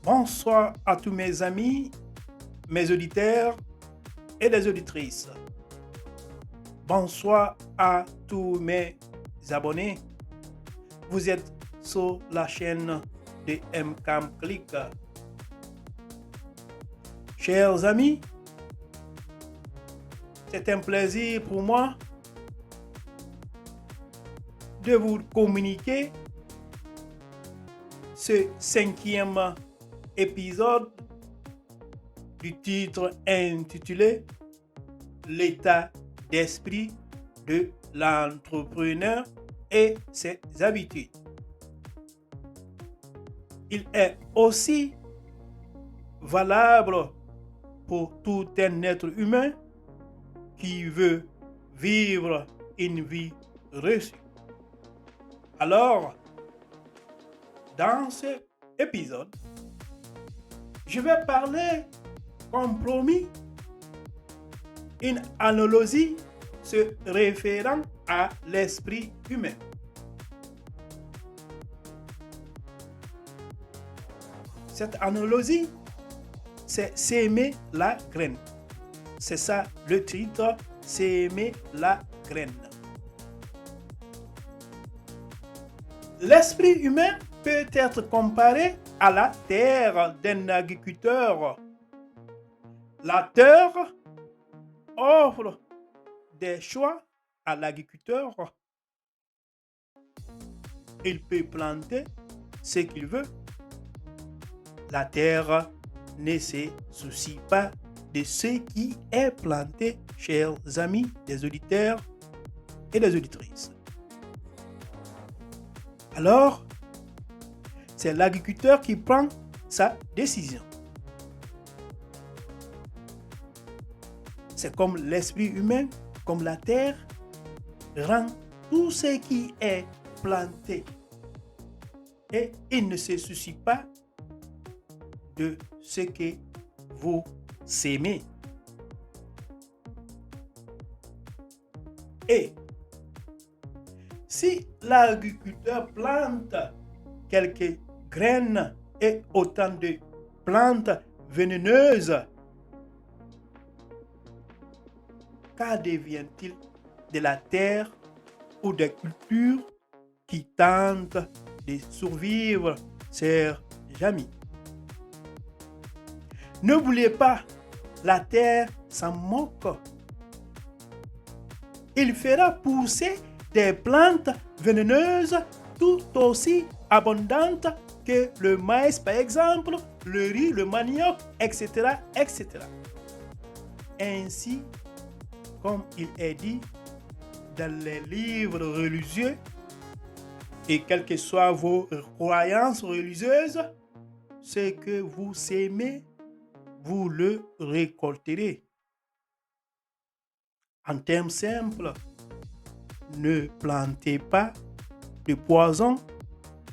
Bonsoir à tous mes amis, mes auditeurs et les auditrices. Bonsoir à tous mes abonnés. Vous êtes sur la chaîne de MCAM Click. Chers amis, c'est un plaisir pour moi de vous communiquer ce 5e épisode du titre intitulé L'état d'esprit de l'entrepreneur et ses habitudes. Il est aussi valable pour tout un être humain qui veut vivre une vie reçue. Alors, dans cet épisode, je vais parler, comme promis, une analogie se référant à l'esprit humain. Cette analogie, c'est s'aimer la graine. C'est ça le titre, s'aimer la graine. L'esprit humain peut être comparé à la terre d'un agriculteur. La terre offre des choix à l'agriculteur. Il peut planter ce qu'il veut. La terre ne se soucie pas de ce qui est planté, chers amis, des auditeurs et des auditrices. Alors, c'est l'agriculteur qui prend sa décision. C'est comme l'esprit humain, comme la terre, rend tout ce qui est planté. Et il ne se soucie pas de ce que vous s'aimez. Et si l'agriculteur plante quelques graines et autant de plantes vénéneuses, qu'advient-il de la terre ou des cultures qui tentent de survivre, chers amis? N'oubliez pas, la terre s'en moque. Il fera pousser des plantes vénéneuses tout aussi abondantes que le maïs par exemple, le riz, le manioc, etc., etc. Ainsi, comme il est dit dans les livres religieux, et quelles que soient vos croyances religieuses, ce que vous s'aimez, vous le récolterez. En termes simples, ne plantez pas de poison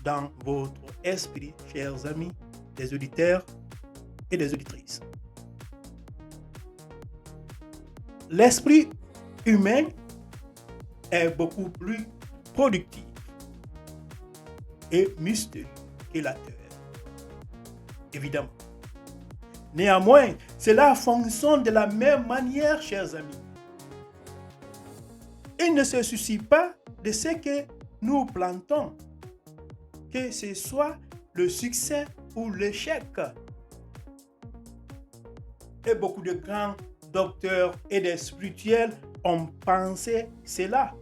dans votre esprit, chers amis, des auditeurs et des auditrices. L'esprit humain est beaucoup plus productif et mystérieux que la terre, évidemment. Néanmoins, cela fonctionne de la même manière, chers amis. Il ne se soucie pas de ce que nous plantons, que ce soit le succès ou l'échec. Et beaucoup de grands docteurs et des spirituels ont pensé cela.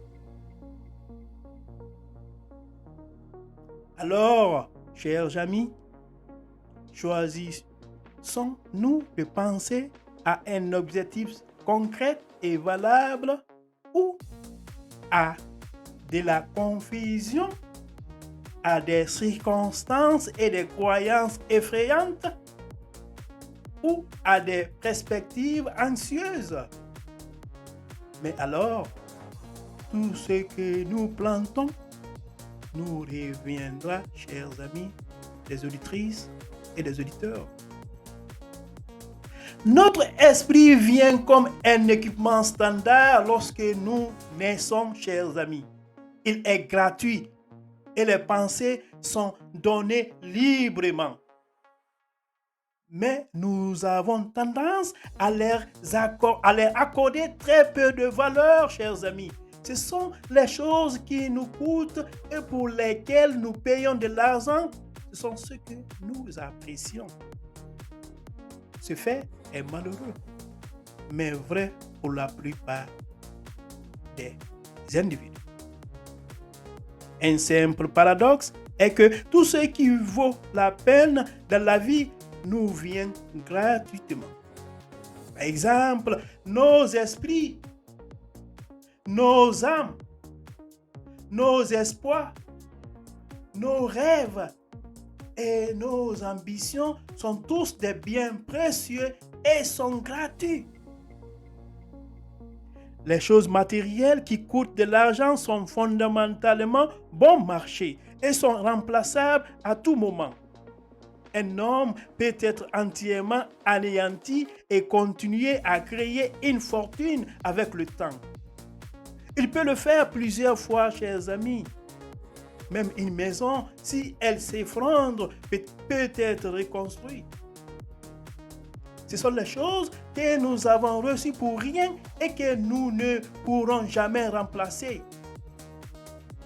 Alors, chers amis, choisissons-nous de penser à un objectif concret et valable ou à de la confusion, à des circonstances et des croyances effrayantes ou à des perspectives anxieuses. Mais alors, tout ce que nous plantons nous reviendra, chers amis, des auditrices et des auditeurs. Notre esprit vient comme un équipement standard lorsque nous naissons, chers amis. Il est gratuit et les pensées sont données librement. mais nous avons tendance à leur accorder très peu de valeur, chers amis. Ce sont les choses qui nous coûtent et pour lesquelles nous payons de l'argent. Ce sont ceux que nous apprécions. Ce fait est malheureux, mais vrai pour la plupart des individus. Un simple paradoxe est que tout ce qui vaut la peine dans la vie nous vient gratuitement. Par exemple, nos esprits, nos âmes, nos espoirs, nos rêves et nos ambitions sont tous des biens précieux et sont gratuits. Les choses matérielles qui coûtent de l'argent sont fondamentalement bon marché et sont remplaçables à tout moment. Un homme peut être entièrement anéanti et continuer à créer une fortune avec le temps. Il peut le faire plusieurs fois, chers amis. Même une maison, si elle s'effondre, peut être reconstruite. Ce sont les choses que nous avons reçues pour rien et que nous ne pourrons jamais remplacer.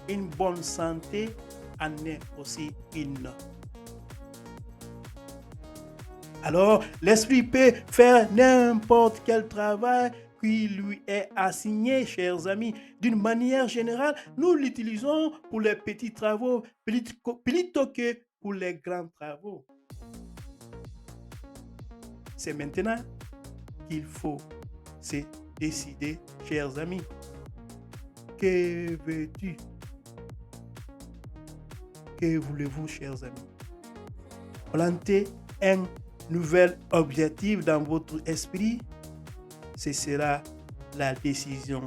Une bonne santé en est aussi une. Alors, l'esprit peut faire n'importe quel travail qui lui est assigné, chers amis. D'une manière générale, nous l'utilisons pour les petits travaux plutôt que pour les grands travaux. C'est maintenant qu'il faut se décider, chers amis. Que veux-tu? Que voulez-vous, chers amis? Plantez un nouvel objectif dans votre esprit. Ce sera la décision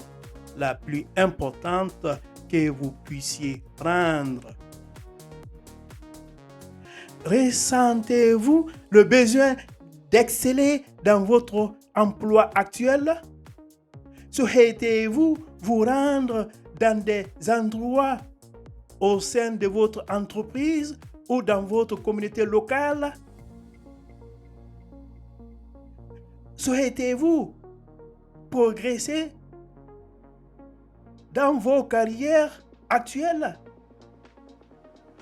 la plus importante que vous puissiez prendre. Ressentez-vous le besoin d'exceller dans votre emploi actuel? Souhaitez-vous vous rendre dans des endroits au sein de votre entreprise ou dans votre communauté locale? Souhaitez-vous progresser dans vos carrières actuelles?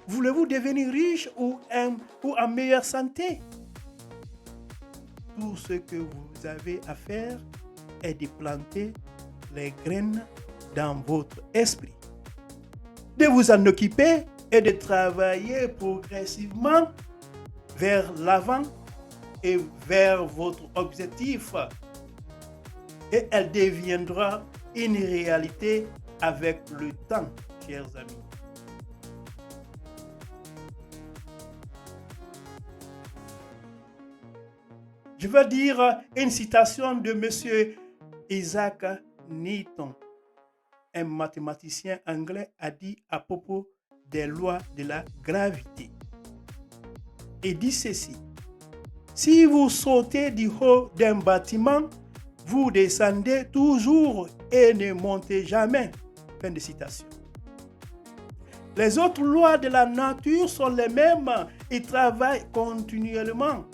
Voulez-vous devenir riche ou en meilleure santé? Tout ce que vous avez à faire est de planter les graines dans votre esprit, de vous en occuper et de travailler progressivement vers l'avant et vers votre objectif. Et elle deviendra une réalité avec le temps, chers amis. Je veux dire une citation de M. Isaac Newton, un mathématicien anglais, a dit à propos des lois de la gravité. Il dit ceci: si vous sautez du haut d'un bâtiment, vous descendez toujours et ne montez jamais. Fin de citation. Les autres lois de la nature sont les mêmes. Ils travaillent continuellement.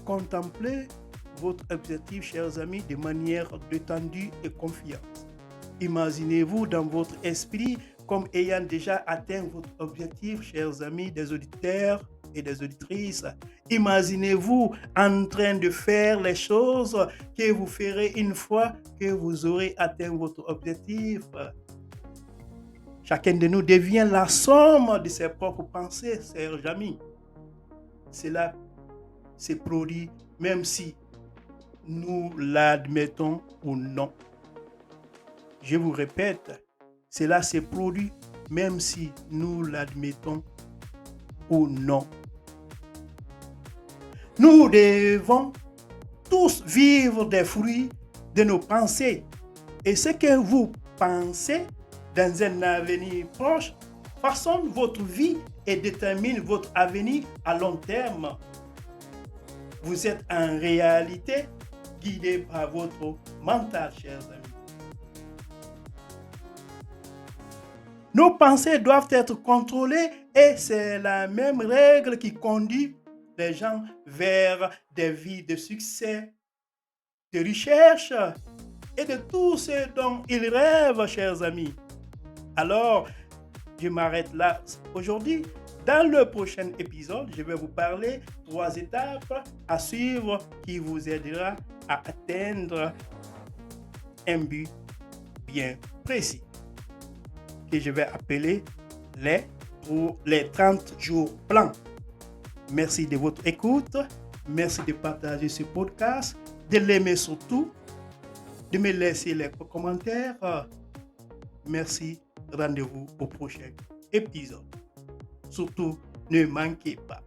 Contemplez votre objectif, chers amis, de manière détendue et confiante. Imaginez-vous dans votre esprit comme ayant déjà atteint votre objectif, chers amis, des auditeurs et des auditrices. Imaginez-vous en train de faire les choses que vous ferez une fois que vous aurez atteint votre objectif. Chacun de nous devient la somme de ses propres pensées, chers amis. Cela se produit même si nous l'admettons ou non. Je vous répète, cela se produit même si nous l'admettons ou non. Nous devons tous vivre des fruits de nos pensées. Et ce que vous pensez dans un avenir proche façonne votre vie et détermine votre avenir à long terme. Vous êtes en réalité guidé par votre mental, chers amis. Nos pensées doivent être contrôlées et c'est la même règle qui conduit les gens vers des vies de succès, de recherche et de tout ce dont ils rêvent, chers amis. Alors, je m'arrête là aujourd'hui. Dans le prochain épisode, je vais vous parler 3 étapes à suivre qui vous aidera à atteindre un but bien précis que je vais appeler les 30 jours plans. Merci de votre écoute. Merci de partager ce podcast, de l'aimer surtout, de me laisser les commentaires. Merci. Rendez-vous au prochain épisode. Surtout, ne manquez pas.